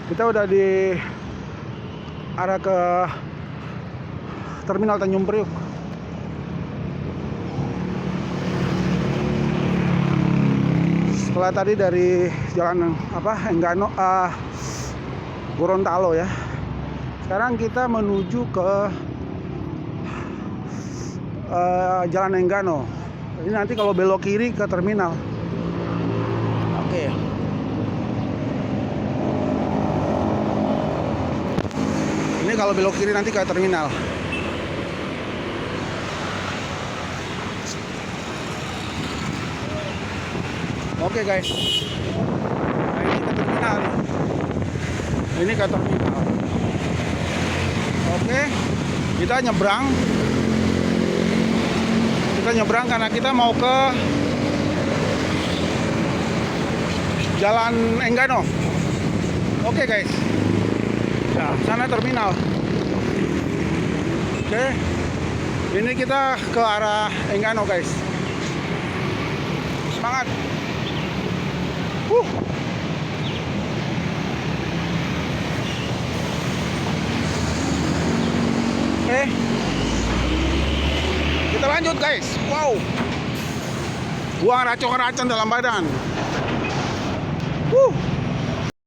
Kita udah di arah ke Terminal Tanjung Priuk. Setelah tadi dari jalan Enggano, Gorontalo ya. Sekarang kita menuju ke Jalan Enggano. Ini nanti kalau belok kiri ke terminal. Oke. Ini kalau belok kiri nanti ke terminal. Oke guys. Nah, ini ke terminal. Ini ke terminal. Oke. Kita nyebrang. Kita nyebrang karena kita mau ke Jalan Enggano. Oke guys. Nah, sana terminal. Oke. Ini kita ke arah Enggano guys. Semangat. Oke. Kita lanjut guys. Wow. Buang racun-racun dalam badan.